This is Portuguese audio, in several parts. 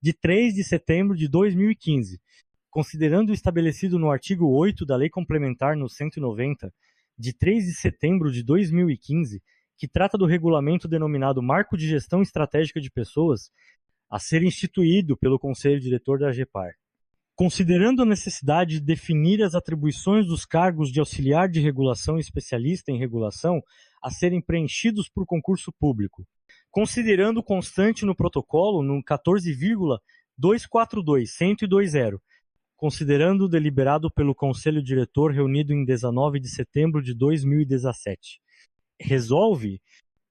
de 3 de setembro de 2015, considerando o estabelecido no artigo 8 da Lei Complementar no 190, de 3 de setembro de 2015, que trata do regulamento denominado Marco de Gestão Estratégica de Pessoas, a ser instituído pelo Conselho Diretor da AGEPAR. Considerando a necessidade de definir as atribuições dos cargos de auxiliar de regulação e especialista em regulação a serem preenchidos por concurso público, considerando constante no protocolo no 14,242.120, considerando deliberado pelo Conselho Diretor reunido em 19 de setembro de 2017. Resolve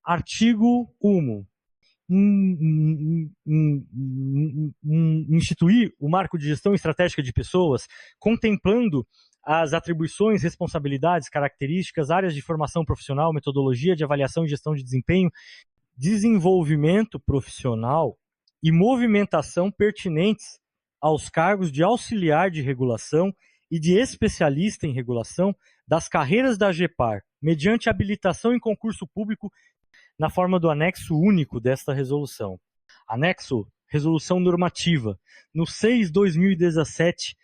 artigo 1. Instituir o marco de gestão estratégica de pessoas, contemplando as atribuições, responsabilidades, características, áreas de formação profissional, metodologia de avaliação e gestão de desempenho, desenvolvimento profissional e movimentação pertinentes aos cargos de auxiliar de regulação e de especialista em regulação das carreiras da AGEPAR, mediante habilitação em concurso público na forma do anexo único desta resolução. Anexo, resolução normativa, no 6/2017,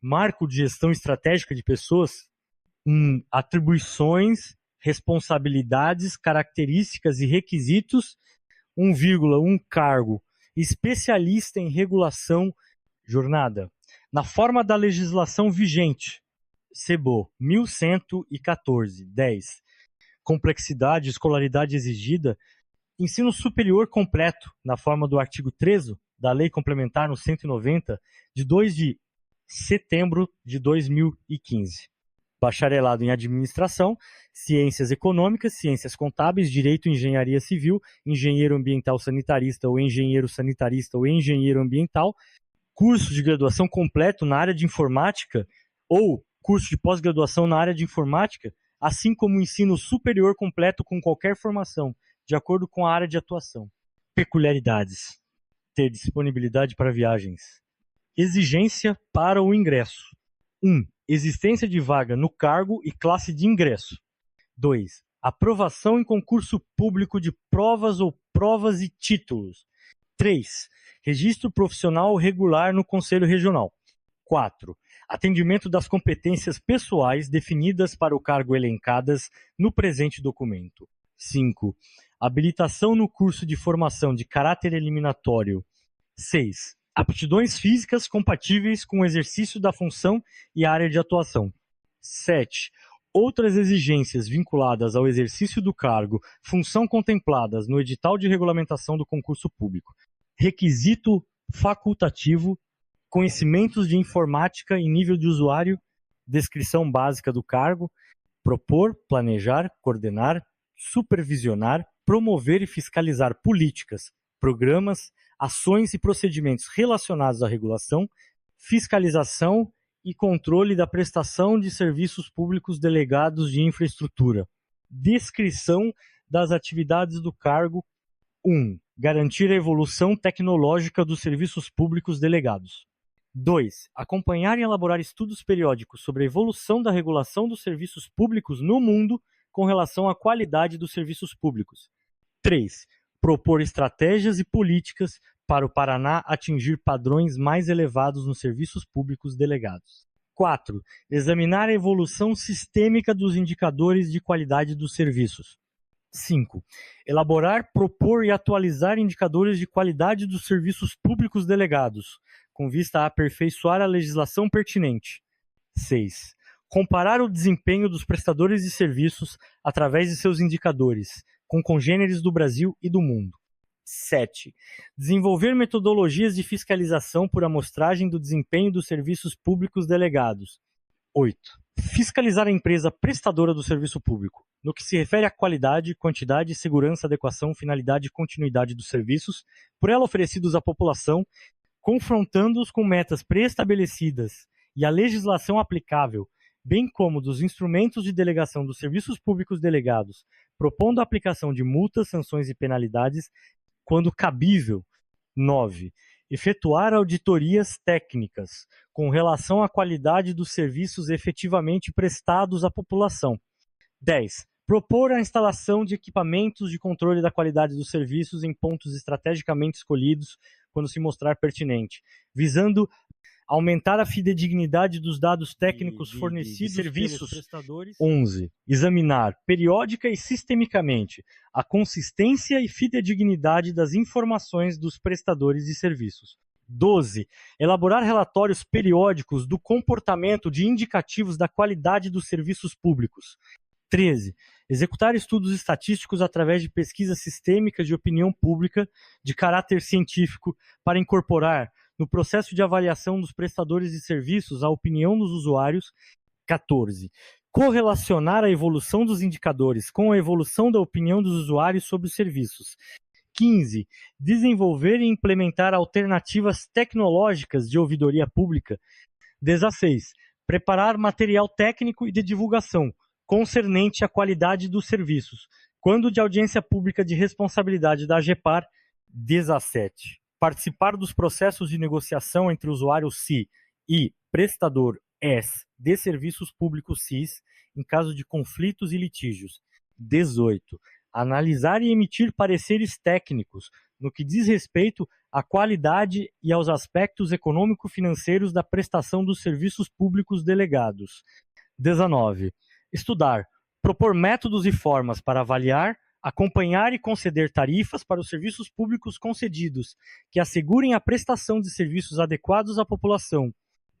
marco de gestão estratégica de pessoas, atribuições, responsabilidades, características e requisitos, 1, cargo, especialista em regulação, jornada, na forma da legislação vigente, CEBO 1114, 10, complexidade, escolaridade exigida, ensino superior completo, na forma do artigo 13 da Lei Complementar no 190, de 2 de setembro de 2015. Bacharelado em Administração, Ciências Econômicas, Ciências Contábeis, Direito e Engenharia Civil, Engenheiro Ambiental Sanitarista ou Engenheiro Sanitarista ou Engenheiro Ambiental, curso de graduação completo na área de Informática ou curso de pós-graduação na área de Informática, assim como o ensino superior completo com qualquer formação, de acordo com a área de atuação. Peculiaridades. Ter disponibilidade para viagens. Exigência para o ingresso. 1. Existência de vaga no cargo e classe de ingresso. 2. Aprovação em concurso público de provas ou provas e títulos. 3. Registro profissional regular no Conselho Regional. 4. Atendimento das competências pessoais definidas para o cargo elencadas no presente documento. 5. Habilitação no curso de formação de caráter eliminatório. 6. Aptidões físicas compatíveis com o exercício da função e área de atuação. 7. Outras exigências vinculadas ao exercício do cargo, função contempladas no edital de regulamentação do concurso público. Requisito facultativo: conhecimentos de informática em nível de usuário, descrição básica do cargo, propor, planejar, coordenar, supervisionar, promover e fiscalizar políticas, programas, ações e procedimentos relacionados à regulação, fiscalização e controle da prestação de serviços públicos delegados de infraestrutura. Descrição das atividades do cargo. 1. Garantir a evolução tecnológica dos serviços públicos delegados. 2. Acompanhar e elaborar estudos periódicos sobre a evolução da regulação dos serviços públicos no mundo com relação à qualidade dos serviços públicos. 3. Propor estratégias e políticas para o Paraná atingir padrões mais elevados nos serviços públicos delegados. 4. Examinar a evolução sistêmica dos indicadores de qualidade dos serviços. 5. Elaborar, propor e atualizar indicadores de qualidade dos serviços públicos delegados, com vista a aperfeiçoar a legislação pertinente. 6. Comparar o desempenho dos prestadores de serviços através de seus indicadores, com congêneres do Brasil e do mundo. 7. Desenvolver metodologias de fiscalização por amostragem do desempenho dos serviços públicos delegados. 8. Fiscalizar a empresa prestadora do serviço público, no que se refere à qualidade, quantidade, segurança, adequação, finalidade e continuidade dos serviços, por ela oferecidos à população, confrontando-os com metas pré-estabelecidas e a legislação aplicável, bem como dos instrumentos de delegação dos serviços públicos delegados, propondo a aplicação de multas, sanções e penalidades, quando cabível. 9. Efetuar auditorias técnicas com relação à qualidade dos serviços efetivamente prestados à população. 10. Propor a instalação de equipamentos de controle da qualidade dos serviços em pontos estrategicamente escolhidos quando se mostrar pertinente, visando aumentar a fidedignidade dos dados técnicos fornecidos pelos prestadores. 11. Examinar, periódica e sistemicamente, a consistência e fidedignidade das informações dos prestadores de serviços. 12. Elaborar relatórios periódicos do comportamento de indicativos da qualidade dos serviços públicos. 13. Executar estudos estatísticos através de pesquisa sistêmica de opinião pública de caráter científico para incorporar no processo de avaliação dos prestadores de serviços a opinião dos usuários. 14. Correlacionar a evolução dos indicadores com a evolução da opinião dos usuários sobre os serviços. 15. Desenvolver e implementar alternativas tecnológicas de ouvidoria pública. 16. Preparar material técnico e de divulgação concernente à qualidade dos serviços, quando de audiência pública de responsabilidade da AGEPAR. 17. Participar dos processos de negociação entre usuário SI e prestador S de serviços públicos SIS em caso de conflitos e litígios. 18. Analisar e emitir pareceres técnicos no que diz respeito à qualidade e aos aspectos econômico-financeiros da prestação dos serviços públicos delegados. 19. Estudar, propor métodos e formas para avaliar, acompanhar e conceder tarifas para os serviços públicos concedidos, que assegurem a prestação de serviços adequados à população,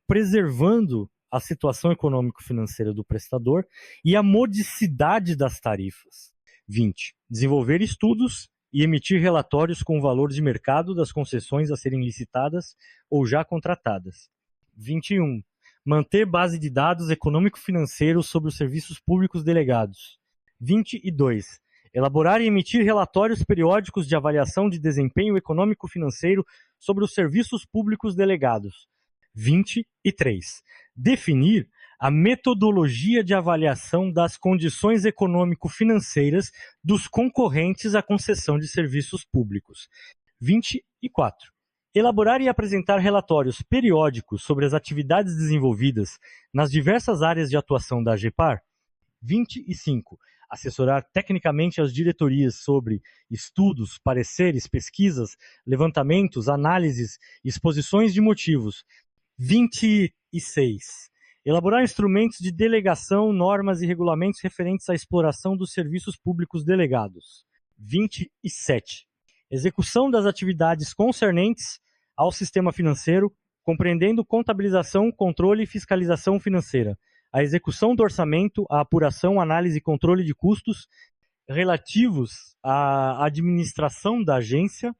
preservando a situação econômico-financeira do prestador e a modicidade das tarifas. 20. Desenvolver estudos e emitir relatórios com o valor de mercado das concessões a serem licitadas ou já contratadas. 21. Manter base de dados econômico-financeiros sobre os serviços públicos delegados. 22. Elaborar e emitir relatórios periódicos de avaliação de desempenho econômico-financeiro sobre os serviços públicos delegados. 23. Definir a metodologia de avaliação das condições econômico-financeiras dos concorrentes à concessão de serviços públicos. 24. Elaborar e apresentar relatórios periódicos sobre as atividades desenvolvidas nas diversas áreas de atuação da AGEPAR. 25. Assessorar tecnicamente as diretorias sobre estudos, pareceres, pesquisas, levantamentos, análises e exposições de motivos. 26. Elaborar instrumentos de delegação, normas e regulamentos referentes à exploração dos serviços públicos delegados. 27. Execução das atividades concernentes ao sistema financeiro, compreendendo contabilização, controle e fiscalização financeira, a execução do orçamento, a apuração, análise e controle de custos relativos à administração da agência.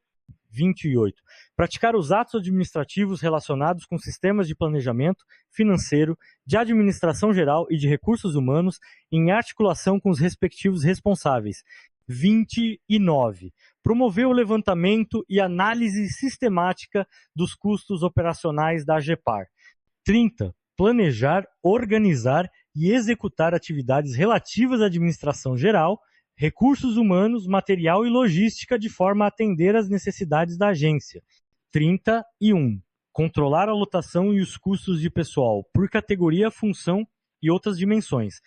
28. Praticar os atos administrativos relacionados com sistemas de planejamento financeiro, de administração geral e de recursos humanos em articulação com os respectivos responsáveis. 29. Promover o levantamento e análise sistemática dos custos operacionais da AGEPAR. 30. Planejar, organizar e executar atividades relativas à administração geral, recursos humanos, material e logística de forma a atender às necessidades da agência. 31. Controlar a lotação e os custos de pessoal por categoria, função e outras dimensões.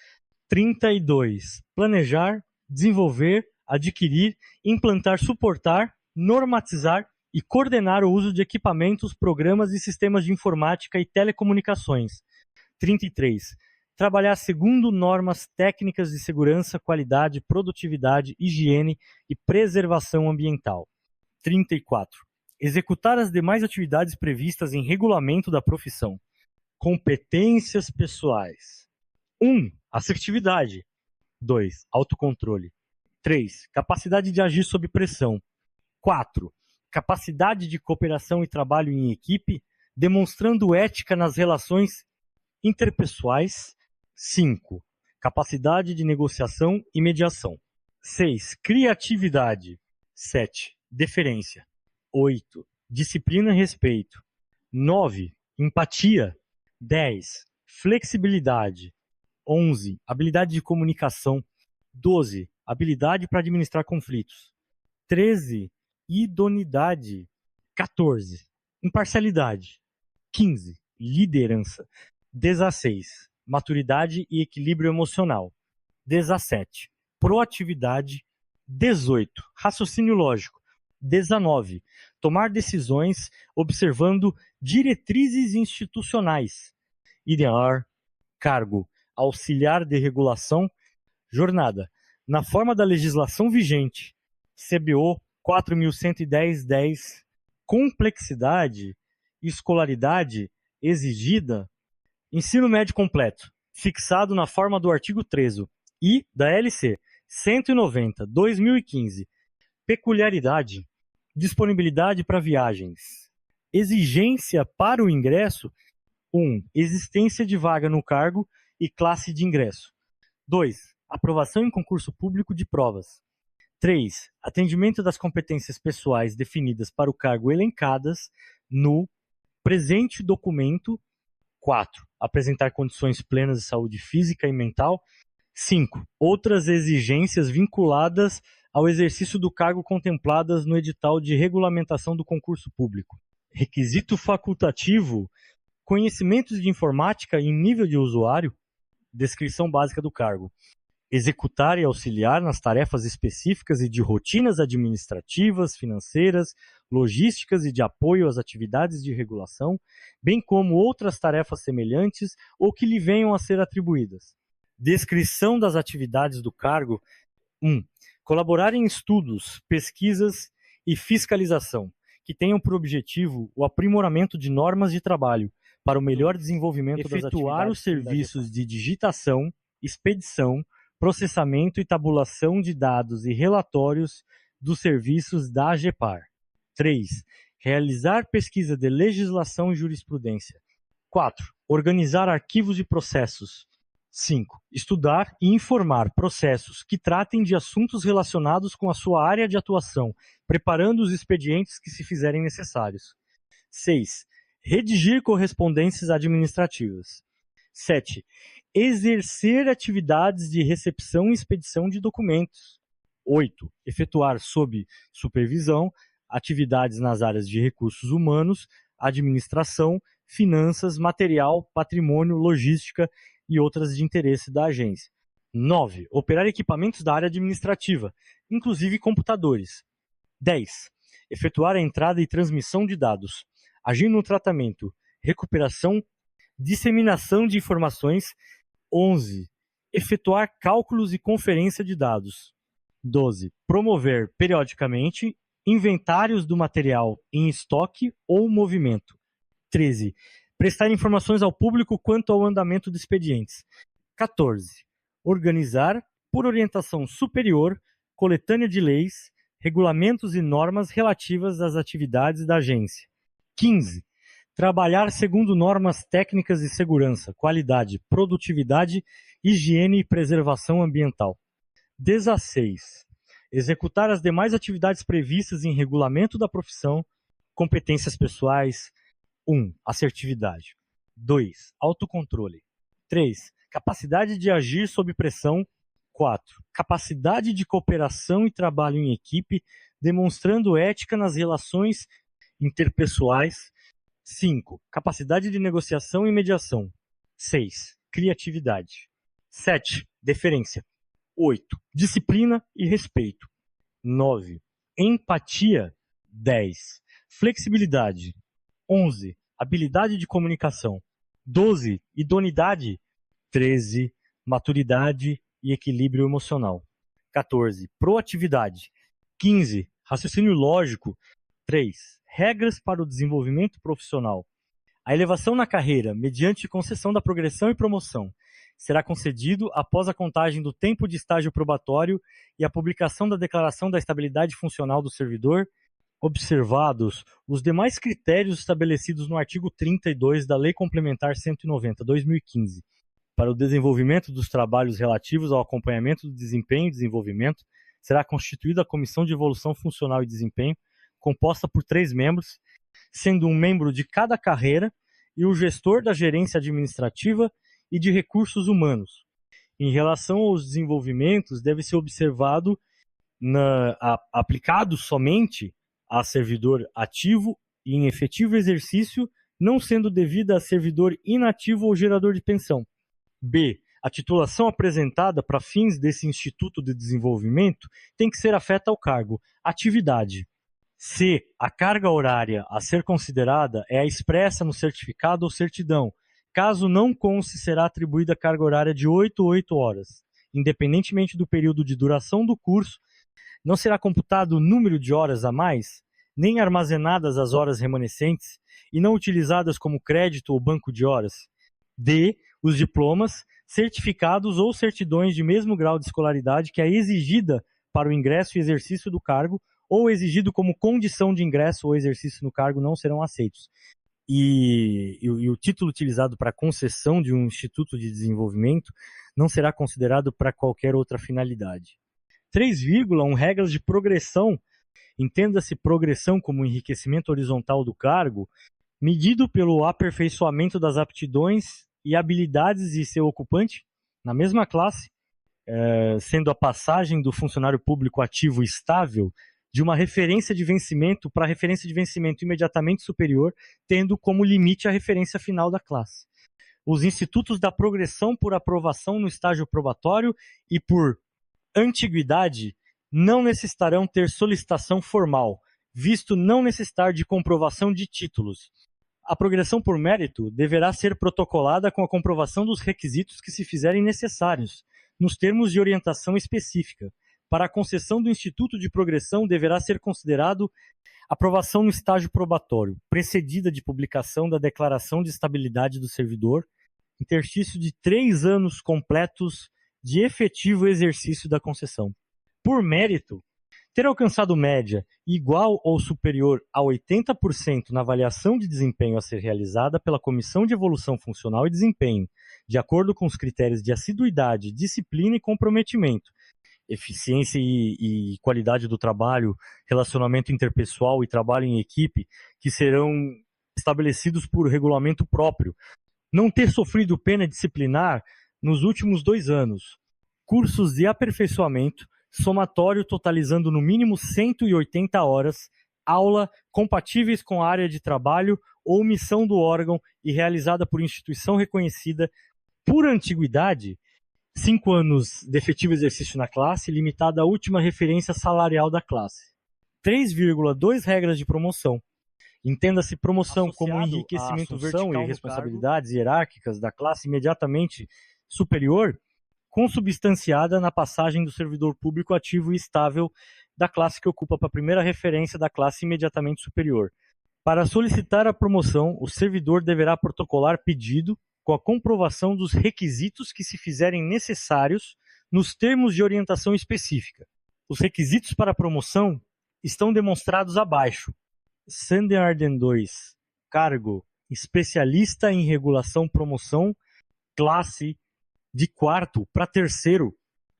32. Planejar, desenvolver, adquirir, implantar, suportar, normatizar e coordenar o uso de equipamentos, programas e sistemas de informática e telecomunicações. 33. Trabalhar segundo normas técnicas de segurança, qualidade, produtividade, higiene e preservação ambiental. 34. Executar as demais atividades previstas em regulamento da profissão. Competências pessoais. 1. Assertividade. 2. Autocontrole. 3. Capacidade de agir sob pressão. 4. Capacidade de cooperação e trabalho em equipe, demonstrando ética nas relações interpessoais. 5. Capacidade de negociação e mediação. 6. Criatividade. 7. Deferência. 8. Disciplina e respeito. 9. Empatia. 10. Flexibilidade. 11. Habilidade de comunicação. 12. Habilidade para administrar conflitos. 13. Idoneidade. 14. Imparcialidade. 15. Liderança. 16. Maturidade e equilíbrio emocional. 17. proatividade. 18, raciocínio lógico. 19, tomar decisões observando diretrizes institucionais. Item A, cargo, auxiliar de regulação. Jornada, na forma da legislação vigente, CBO 4.110/10, complexidade, escolaridade exigida, ensino médio completo, fixado na forma do artigo 13 e da LC 190/2015, peculiaridade, disponibilidade para viagens, exigência para o ingresso, 1. Existência de vaga no cargo e classe de ingresso. 2. Aprovação em concurso público de provas. 3. Atendimento das competências pessoais definidas para o cargo elencadas no presente documento. 4. Apresentar condições plenas de saúde física e mental. 5. Outras exigências vinculadas ao exercício do cargo contempladas no edital de regulamentação do concurso público. Requisito facultativo: conhecimentos de informática em nível de usuário. Descrição básica do cargo: executar e auxiliar nas tarefas específicas e de rotinas administrativas, financeiras, logísticas e de apoio às atividades de regulação, bem como outras tarefas semelhantes ou que lhe venham a ser atribuídas. Descrição das atividades do cargo: 1. Colaborar em estudos, pesquisas e fiscalização, que tenham por objetivo o aprimoramento de normas de trabalho para o melhor desenvolvimento das atividades. Efetuar os serviços de digitação, expedição, processamento e tabulação de dados e relatórios dos serviços da AGEPAR. 3. Realizar pesquisa de legislação e jurisprudência. 4. Organizar arquivos de processos. 5. Estudar e informar processos que tratem de assuntos relacionados com a sua área de atuação, preparando os expedientes que se fizerem necessários. 6. Redigir correspondências administrativas. 7. Exercer atividades de recepção e expedição de documentos. 8. Efetuar sob supervisão atividades nas áreas de recursos humanos, administração, finanças, material, patrimônio, logística e outras de interesse da agência. 9. Operar equipamentos da área administrativa, inclusive computadores. 10. Efetuar a entrada e transmissão de dados, agir no tratamento, recuperação, disseminação de informações. 11. Efetuar cálculos e conferência de dados. 12. Promover periodicamente inventários do material em estoque ou movimento. 13. Prestar informações ao público quanto ao andamento de expedientes. 14. Organizar, por orientação superior, coletânea de leis, regulamentos e normas relativas às atividades da agência. 15. Trabalhar segundo normas técnicas de segurança, qualidade, produtividade, higiene e preservação ambiental. 16. Executar as demais atividades previstas em regulamento da profissão, competências pessoais. 1. Assertividade. 2. Autocontrole. 3. Capacidade de agir sob pressão. 4. Capacidade de cooperação e trabalho em equipe, demonstrando ética nas relações interpessoais. 5. Capacidade de negociação e mediação. 6. Criatividade. 7. Deferência. 8. Disciplina e respeito. 9. Empatia. 10. Flexibilidade. 11. Habilidade de comunicação. 12. Idoneidade. 13. Maturidade e equilíbrio emocional. 14. Proatividade. 15. Raciocínio lógico. 3. Regras para o desenvolvimento profissional. A elevação na carreira, mediante concessão da progressão e promoção, será concedido após a contagem do tempo de estágio probatório e a publicação da declaração da estabilidade funcional do servidor, observados os demais critérios estabelecidos no artigo 32 da Lei Complementar 190/2015, para o desenvolvimento dos trabalhos relativos ao acompanhamento do desempenho e desenvolvimento, será constituída a Comissão de Evolução Funcional e Desempenho, composta por 3 membros, sendo um membro de cada carreira e o gestor da gerência administrativa e de recursos humanos. Em relação aos desenvolvimentos, deve ser observado aplicado somente a servidor ativo e em efetivo exercício, não sendo devida a servidor inativo ou gerador de pensão. B. A titulação apresentada para fins desse Instituto de Desenvolvimento tem que ser afeta ao cargo. Atividade. C. A carga horária a ser considerada é a expressa no certificado ou certidão. Caso não conste, será atribuída a carga horária de 8 a 8 horas. Independentemente do período de duração do curso, não será computado o número de horas a mais, nem armazenadas as horas remanescentes e não utilizadas como crédito ou banco de horas. D. Os diplomas, certificados ou certidões de mesmo grau de escolaridade que é exigida para o ingresso e exercício do cargo ou exigido como condição de ingresso ou exercício no cargo não serão aceitos. E o título utilizado para concessão de um instituto de desenvolvimento não será considerado para qualquer outra finalidade. 3,1 regras de progressão. Entenda-se progressão como enriquecimento horizontal do cargo, medido pelo aperfeiçoamento das aptidões e habilidades de seu ocupante na mesma classe, sendo a passagem do funcionário público ativo estável de uma referência de vencimento para referência de vencimento imediatamente superior, tendo como limite a referência final da classe. Os institutos da progressão por aprovação no estágio probatório e por antiguidade não necessitarão ter solicitação formal, visto não necessitar de comprovação de títulos. A progressão por mérito deverá ser protocolada com a comprovação dos requisitos que se fizerem necessários, nos termos de orientação específica. Para a concessão do Instituto de Progressão, deverá ser considerado aprovação no estágio probatório, precedida de publicação da Declaração de Estabilidade do Servidor, interstício de 3 anos completos de efetivo exercício da concessão. Por mérito, ter alcançado média igual ou superior a 80% na avaliação de desempenho a ser realizada pela Comissão de Evolução Funcional e Desempenho, de acordo com os critérios de assiduidade, disciplina e comprometimento, eficiência e qualidade do trabalho, relacionamento interpessoal e trabalho em equipe, que serão estabelecidos por regulamento próprio. Não ter sofrido pena disciplinar nos últimos 2 anos. Cursos de aperfeiçoamento, somatório totalizando no mínimo 180 horas, aula compatíveis com a área de trabalho ou missão do órgão e realizada por instituição reconhecida por antiguidade, 5 anos de efetivo exercício na classe, limitada à última referência salarial da classe. 3,2 regras de promoção. Entenda-se promoção como enriquecimento vertical e responsabilidades hierárquicas da classe imediatamente superior, consubstanciada na passagem do servidor público ativo e estável da classe que ocupa para a primeira referência da classe imediatamente superior. Para solicitar a promoção, o servidor deverá protocolar pedido com a comprovação dos requisitos que se fizerem necessários nos termos de orientação específica. Os requisitos para a promoção estão demonstrados abaixo. Standard 2, cargo especialista em regulação promoção, classe de 4º para 3º,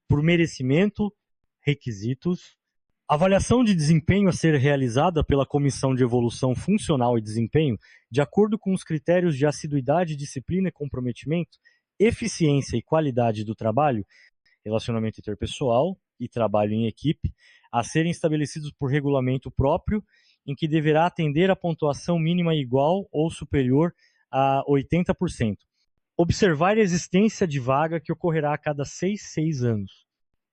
por merecimento, requisitos. Avaliação de desempenho a ser realizada pela Comissão de Evolução Funcional e Desempenho, de acordo com os critérios de assiduidade, disciplina e comprometimento, eficiência e qualidade do trabalho, relacionamento interpessoal e trabalho em equipe, a serem estabelecidos por regulamento próprio, em que deverá atender a pontuação mínima igual ou superior a 80%. Observar a existência de vaga que ocorrerá a cada 6 anos.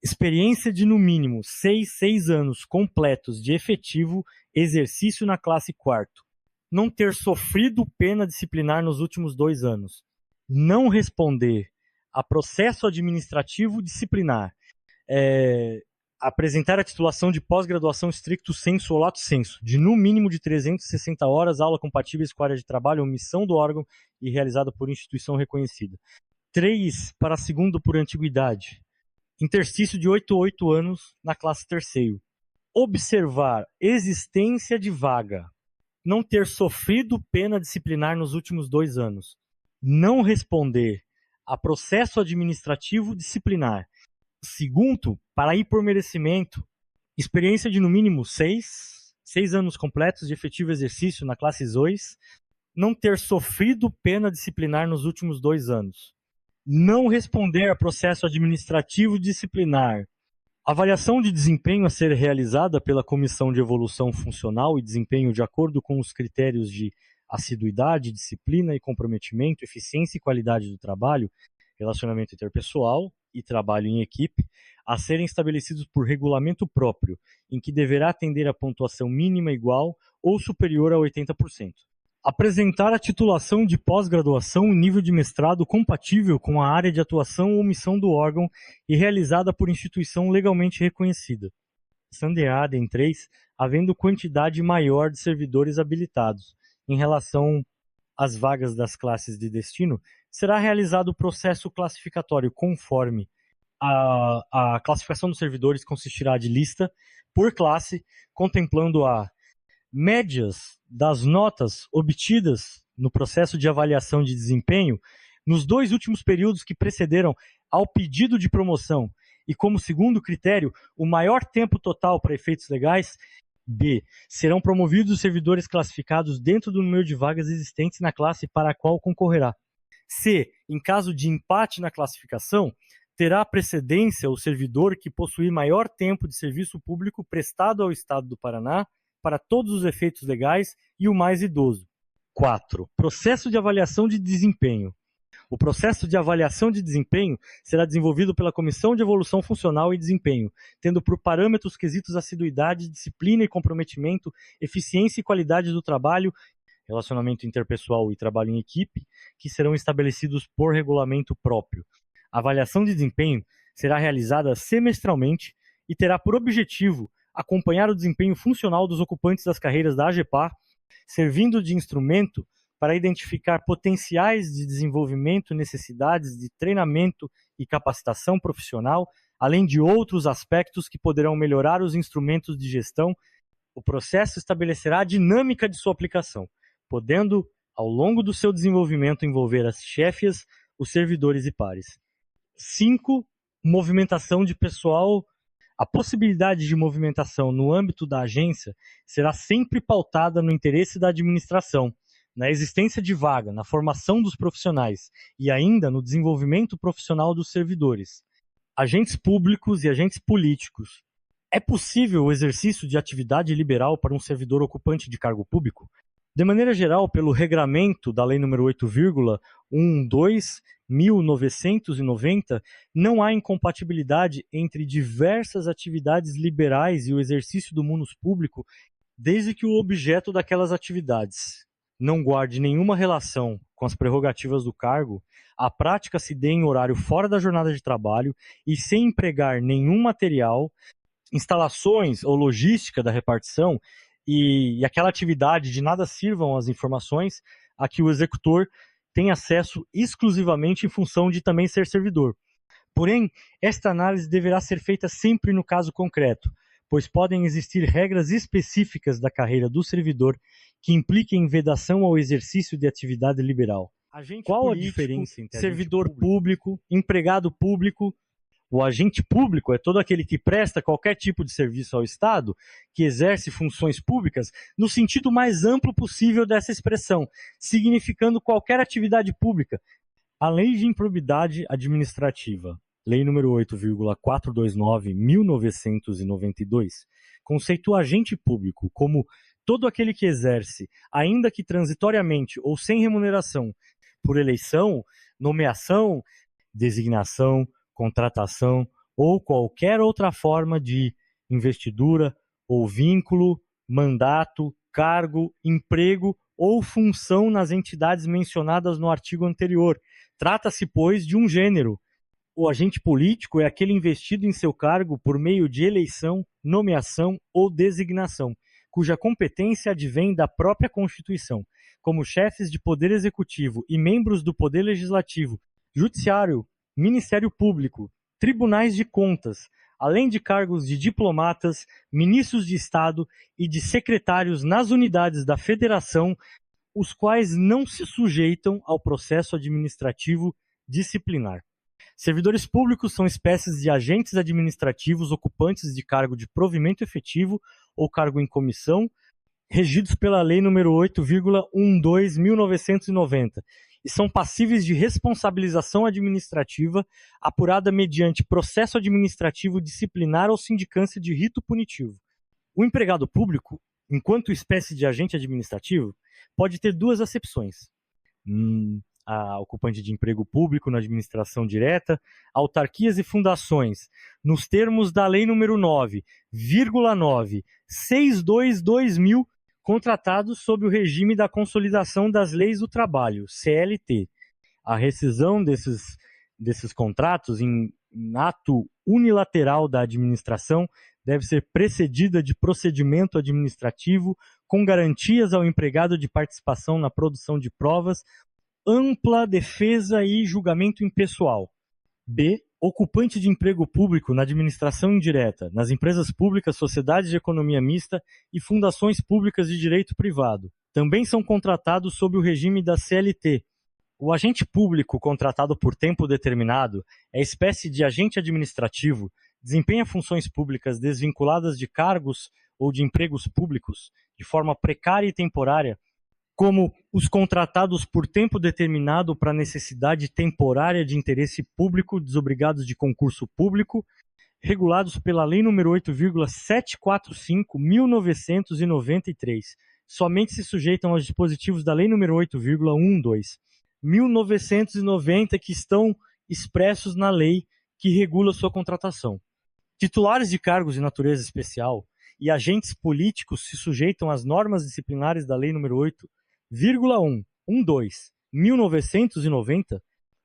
Experiência de no mínimo 6 anos completos de efetivo exercício na classe 4º. Não ter sofrido pena disciplinar nos últimos 2 anos. Não responder a processo administrativo disciplinar. Apresentar a titulação de pós-graduação stricto sensu ou lato sensu, de no mínimo de 360 horas, aula compatíveis com a área de trabalho ou missão do órgão e realizada por instituição reconhecida. 3 para 2º por antiguidade. Interstício de 8 a 8 anos na classe 3º. Observar existência de vaga. Não ter sofrido pena disciplinar nos últimos 2 anos. Não responder a processo administrativo disciplinar. 2º, para ir por merecimento, experiência de no mínimo 6 anos completos de efetivo exercício na classe 2. Não ter sofrido pena disciplinar nos últimos 2 anos. Não responder a processo administrativo disciplinar. Avaliação de desempenho a ser realizada pela Comissão de Evolução Funcional e Desempenho de acordo com os critérios de assiduidade, disciplina e comprometimento, eficiência e qualidade do trabalho, relacionamento interpessoal e trabalho em equipe, a serem estabelecidos por regulamento próprio, em que deverá atender a pontuação mínima igual ou superior a 80%. Apresentar a titulação de pós-graduação em nível de mestrado compatível com a área de atuação ou missão do órgão e realizada por instituição legalmente reconhecida. Sandeada em 3, havendo quantidade maior de servidores habilitados. Em relação às vagas das classes de destino, será realizado o processo classificatório conforme a classificação dos servidores consistirá de lista por classe, contemplando a médias das notas obtidas no processo de avaliação de desempenho nos 2 últimos períodos que precederam ao pedido de promoção e, como segundo critério, o maior tempo total para efeitos legais. B. Serão promovidos os servidores classificados dentro do número de vagas existentes na classe para a qual concorrerá. C. Em caso de empate na classificação, terá precedência o servidor que possuir maior tempo de serviço público prestado ao Estado do Paraná para todos os efeitos legais e o mais idoso. 4. Processo de avaliação de desempenho. O processo de avaliação de desempenho será desenvolvido pela Comissão de Evolução Funcional e Desempenho, tendo por parâmetros quesitos assiduidade, disciplina e comprometimento, eficiência e qualidade do trabalho, relacionamento interpessoal e trabalho em equipe, que serão estabelecidos por regulamento próprio. A avaliação de desempenho será realizada semestralmente e terá por objetivo acompanhar o desempenho funcional dos ocupantes das carreiras da AGEPAR, servindo de instrumento para identificar potenciais de desenvolvimento, necessidades de treinamento e capacitação profissional, além de outros aspectos que poderão melhorar os instrumentos de gestão. O processo estabelecerá a dinâmica de sua aplicação, podendo, ao longo do seu desenvolvimento, envolver as chefias, os servidores e pares. 5. Movimentação de pessoal. A possibilidade de movimentação no âmbito da agência será sempre pautada no interesse da administração, na existência de vaga, na formação dos profissionais e ainda no desenvolvimento profissional dos servidores. Agentes públicos e agentes políticos. É possível o exercício de atividade liberal para um servidor ocupante de cargo público? De maneira geral, pelo regramento da Lei nº 8,12/1990, não há incompatibilidade entre diversas atividades liberais e o exercício do munus público, desde que o objeto daquelas atividades não guarde nenhuma relação com as prerrogativas do cargo, a prática se dê em horário fora da jornada de trabalho e sem empregar nenhum material, instalações ou logística da repartição, e aquela atividade de nada sirvam as informações a que o executor tem acesso exclusivamente em função de também ser servidor. Porém, esta análise deverá ser feita sempre no caso concreto, pois podem existir regras específicas da carreira do servidor que impliquem vedação ao exercício de atividade liberal. Qual a diferença entre servidor público, empregado público? O agente público é todo aquele que presta qualquer tipo de serviço ao Estado, que exerce funções públicas no sentido mais amplo possível dessa expressão, significando qualquer atividade pública. A Lei de Improbidade Administrativa, Lei nº 8,429/1992, conceitua agente público como todo aquele que exerce, ainda que transitoriamente ou sem remuneração, por eleição, nomeação, designação, contratação ou qualquer outra forma de investidura ou vínculo, mandato, cargo, emprego ou função nas entidades mencionadas no artigo anterior. Trata-se, pois, de um gênero. O agente político é aquele investido em seu cargo por meio de eleição, nomeação ou designação, cuja competência advém da própria Constituição, como chefes de poder executivo e membros do poder legislativo, judiciário, Ministério Público, tribunais de contas, além de cargos de diplomatas, ministros de Estado e de secretários nas unidades da Federação, os quais não se sujeitam ao processo administrativo disciplinar. Servidores públicos são espécies de agentes administrativos ocupantes de cargo de provimento efetivo ou cargo em comissão, regidos pela Lei nº 8,12/1990, e são passíveis de responsabilização administrativa apurada mediante processo administrativo disciplinar ou sindicância de rito punitivo. O empregado público, enquanto espécie de agente administrativo, pode ter duas acepções. a ocupante de emprego público na administração direta, autarquias e fundações, nos termos da Lei nº 9,962/2000, contratados sob o regime da Consolidação das Leis do Trabalho, CLT. A rescisão desses contratos em ato unilateral da administração deve ser precedida de procedimento administrativo com garantias ao empregado de participação na produção de provas, ampla defesa e julgamento impessoal. B. Ocupante de emprego público na administração indireta, nas empresas públicas, sociedades de economia mista e fundações públicas de direito privado. Também são contratados sob o regime da CLT. O agente público contratado por tempo determinado é espécie de agente administrativo, desempenha funções públicas desvinculadas de cargos ou de empregos públicos de forma precária e temporária, como os contratados por tempo determinado para necessidade temporária de interesse público, desobrigados de concurso público, regulados pela Lei nº 8,745/1993. Somente se sujeitam aos dispositivos da Lei nº 8,12/1990, que estão expressos na lei que regula sua contratação. Titulares de cargos de natureza especial e agentes políticos se sujeitam às normas disciplinares da Lei nº 8,112/1990.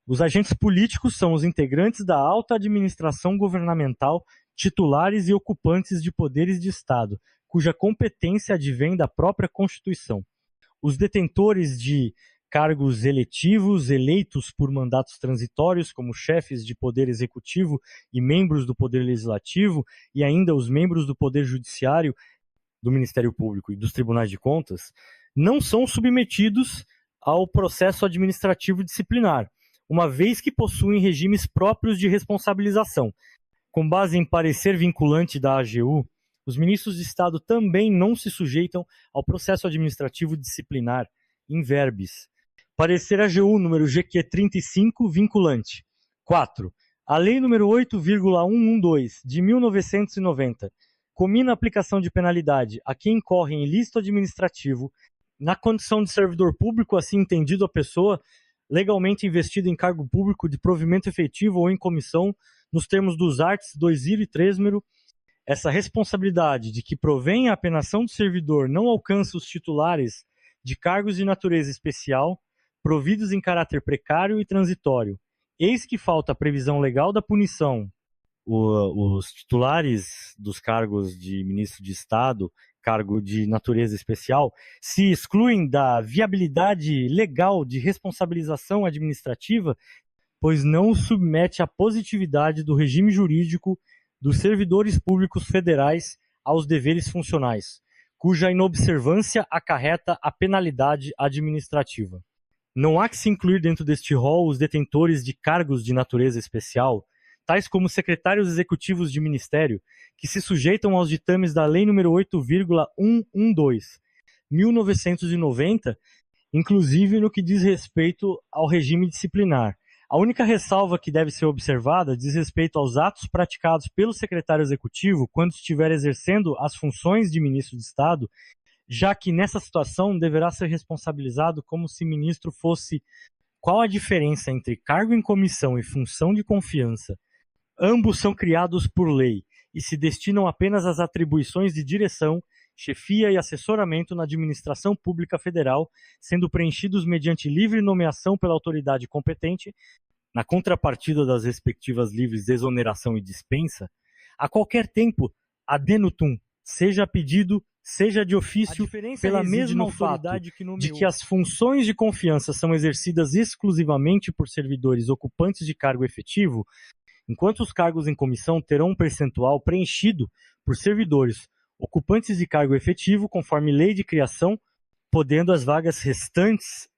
Os agentes políticos são os integrantes da alta administração governamental, titulares e ocupantes de poderes de Estado, cuja competência advém da própria Constituição. Os detentores de cargos eletivos eleitos por mandatos transitórios, como chefes de poder executivo e membros do poder legislativo, e ainda os membros do poder judiciário, do Ministério Público e dos tribunais de contas, não são submetidos ao processo administrativo disciplinar, uma vez que possuem regimes próprios de responsabilização. Com base em parecer vinculante da AGU, os ministros de Estado também não se sujeitam ao processo administrativo disciplinar, in verbis. Parecer AGU número GQ 35, vinculante. 4. A Lei nº 8,112/1990 comina a aplicação de penalidade a quem incorre em ilícito administrativo na condição de servidor público, assim entendido a pessoa legalmente investida em cargo público de provimento efetivo ou em comissão, nos termos dos arts 2 e 3. Essa responsabilidade de que provém a apenação do servidor não alcança os titulares de cargos de natureza especial, providos em caráter precário e transitório. Eis que falta a previsão legal da punição. Os titulares dos cargos de ministro de Estado, cargo de natureza especial, se excluem da viabilidade legal de responsabilização administrativa, pois não submete à positividade do regime jurídico dos servidores públicos federais aos deveres funcionais, cuja inobservância acarreta a penalidade administrativa. Não há que se incluir dentro deste rol os detentores de cargos de natureza especial, tais como secretários executivos de ministério, que se sujeitam aos ditames da Lei nº 8,112/1990, inclusive no que diz respeito ao regime disciplinar. A única ressalva que deve ser observada diz respeito aos atos praticados pelo secretário executivo quando estiver exercendo as funções de ministro de Estado, já que nessa situação deverá ser responsabilizado como se ministro fosse. Qual a diferença entre cargo em comissão e função de confiança? Ambos são criados por lei e se destinam apenas às atribuições de direção, chefia e assessoramento na administração pública federal, sendo preenchidos mediante livre nomeação pela autoridade competente, na contrapartida das respectivas livres de exoneração e dispensa, a qualquer tempo, ad nutum, seja a pedido, seja de ofício, pela mesma autoridade de que as funções de confiança são exercidas exclusivamente por servidores ocupantes de cargo efetivo, enquanto os cargos em comissão terão um percentual preenchido por servidores ocupantes de cargo efetivo, conforme lei de criação, podendo as vagas restantes